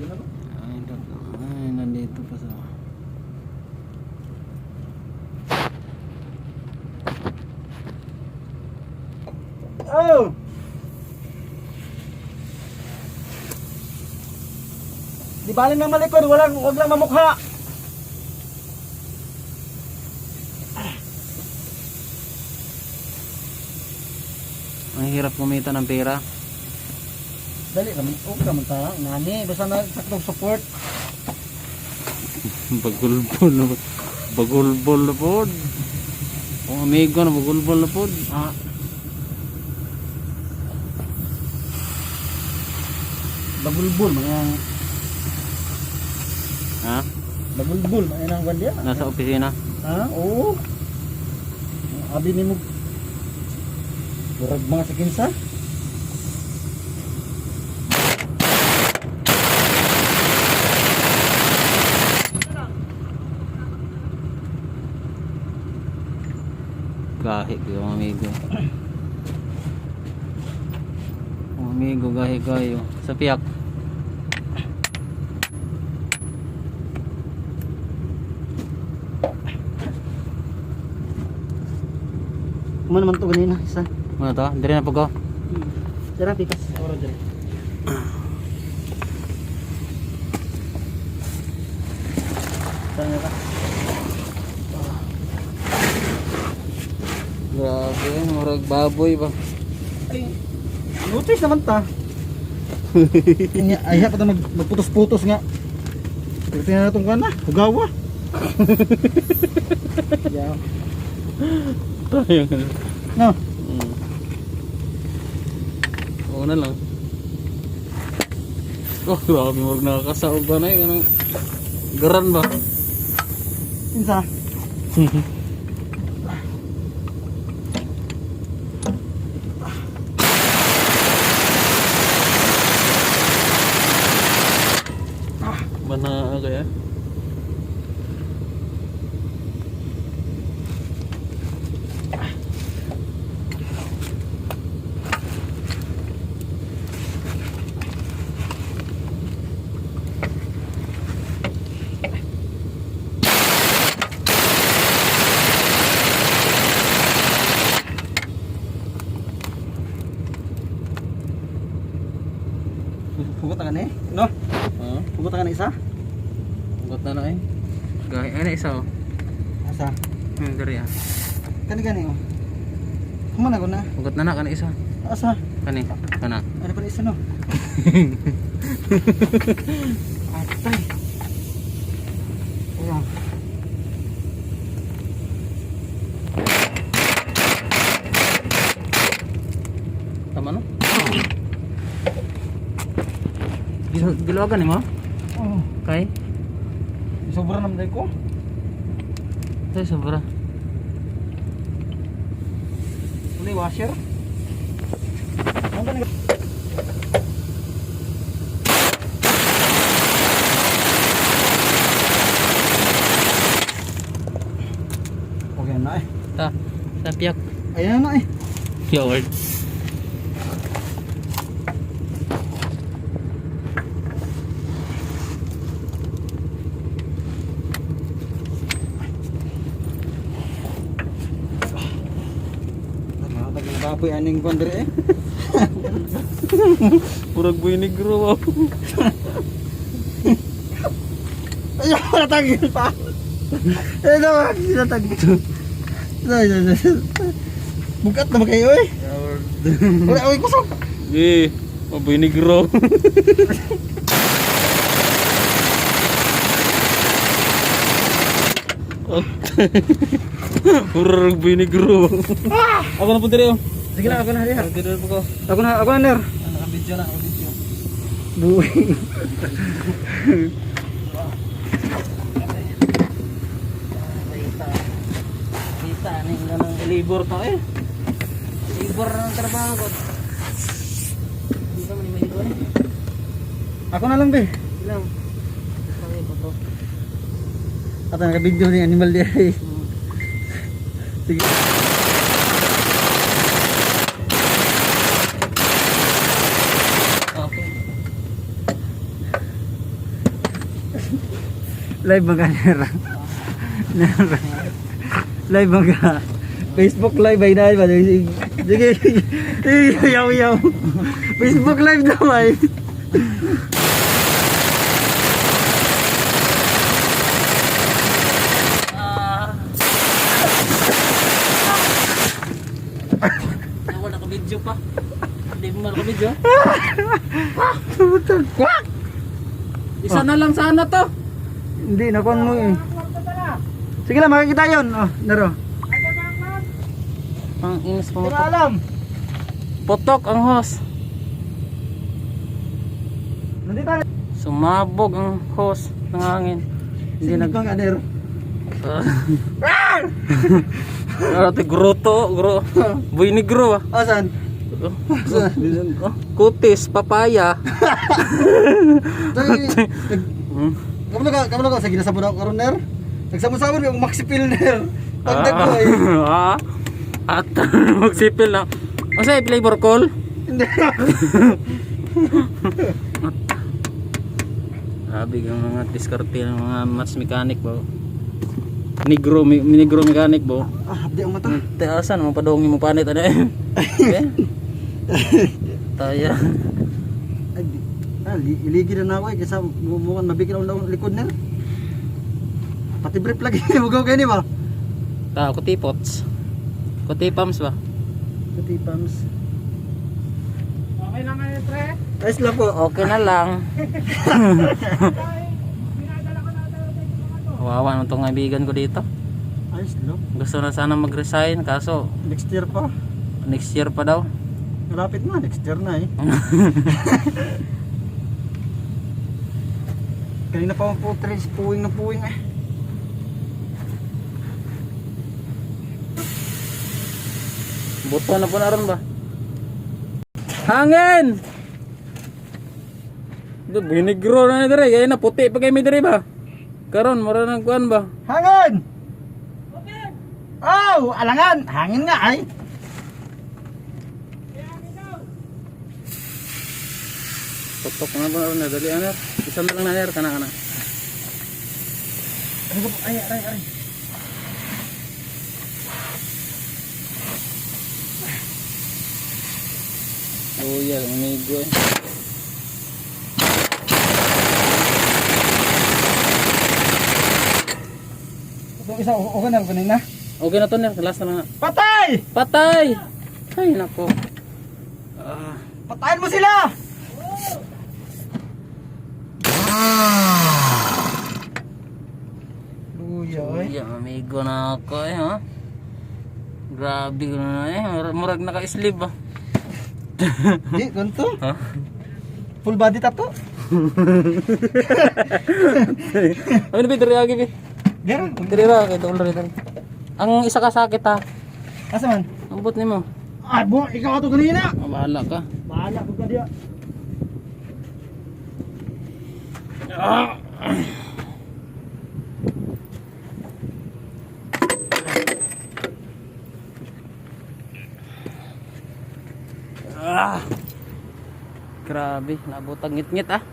Ay, nandito pa sa... Oh! Di bali na malikod, wag lang mamukha. Ang hirap kumita ng pera. Dali naman, okay naman ta. Nani, basta na saktong support. Bagulbol na po. O amigo na bagulbol na po. Ah. Bagulbul, mga Ha? bagulbul, mga nang bandiya. Nasa opisina. Ha? Oo. Abi ni mo. Murag mga sakinsa. Gahi kayo amigo. Amigo gahi kayo. Sa piyak. Kuman naman to ganina, isa. Ano to? Dire na po ko. Tara, pikas. Oro dyan. Saan ka? Grabe, murag baboy ba? Ay, notice naman ta. Ay, pa na magputos-putos nga. Tingnan na itong kana, hugawa. Yeah. Tayo. No. Oo na lang. Oh, grabe murag nakakasaog ba na yun. Garan ba? Insa? Mana kaya? Hugot ka na eh. No? Ha? Hugot ka na isa? Hugot na na eh. Gahi, ay na isa oh. Asa? Dari ah. Kani oh. Kumana ko na. Hugot na na kana isa. Asa? Kani, kana. Ano pa isa no? Atay. Ayan. Tama no? Gilawagan ni mo? Oh. Kay? Sobra naman dahil ko. Ay, sobra. Uli washer. Ano ba nag... Okay na eh. Sa piyak. Ayan na eh. Yoward. Baboy aning kondre eh. Purag boy negro. Ayaw, natagil pa. Eh naman, sinatagil. Bukat naman kayo eh. Wala, uy, kusok. Eh, boy negro. Purag boy negro. Ako na po dire oh. Sige na, ako na rin. Dire po ko. Ako na, Ner. Naka-video na, naka-video. Buhay. Kita ning ganang libur to eh. Libur ng trabaho ko. Dito man may libur eh. Ako na lang, be. Ilang. Sabi ko to. At naka-video ni Animal Day. Sige. Okay. Live mga nera. Nera. Live mga. Facebook live ay na ba? Sige. Yaw. Facebook live daw ay. Wala ka video pa. Hindi mo naka-video. Kwak! Isa na lang sana to. Hindi, nakuha mo eh. Sige lang, makikita yun. Oh, naro. Ang inis Hindi pumotok. na alam. Potok ang hose. Nandito tayo. Sumabog ang hose ng hangin. Hindi nag... Bang aner. Ate gruto, Boy negro ah. Asan? Kutis, papaya. Kamu ka sa ginasabon ako karon ner. Nagsabon-sabon yung maxi pilner. Pagdag ko eh. At magsipil na. Asa yung flavor call? Hindi. Sabi ang mga diskarte ng mga match mechanic ba. Negro mechanic ba. Di ang mata. Taasan mo padong mo panit ano eh. Okay? Taya. Iligi na ako eh. Kasi mukhang mabigil ang likod ner. Pati brief lagi. Mugaw kayo ni ba? Kutipots. Kutipams ba? Pati pams. Okay lang ngayon, pre. Ayos lang po. Okay na lang. Wawa nung tong kaibigan ko dito. Ayos lang. Gusto na sana mag-resign kaso Next year pa. next year pa daw. Malapit na. Next year na eh. Kanina pa po tres puwing na puwing eh. Buto na po na ron ba? Hangin! Binigro na dire, kaya na puti pa kayo may dire ba? Karon mura nang kuan ba? Hangin! Oh, alangan! Hangin nga ay! Tutok na ba na dali anak? Isa na lang na air kana. Ay. Oh yeah, amigo eh. Ito isa, okay na kanina. Okay na to ner, last na lang na. Patay! Patay! Ay nako. Patayin mo sila! Luya Oh yeah, amigo na ako eh ha. Grabe ko na eh, murag naka-sleeve ba? Di, ganito. Ha? Full body tattoo. Ano ba diri agi bi? Garon. Diri ra kay dol rin. Ang isa ka sakit ha. Asa man? Ambot nimo. Ah, ikaw ato kanina. Bahala ka. Bahala ko ka diya. Grabe, nabutang ngit-ngit ah.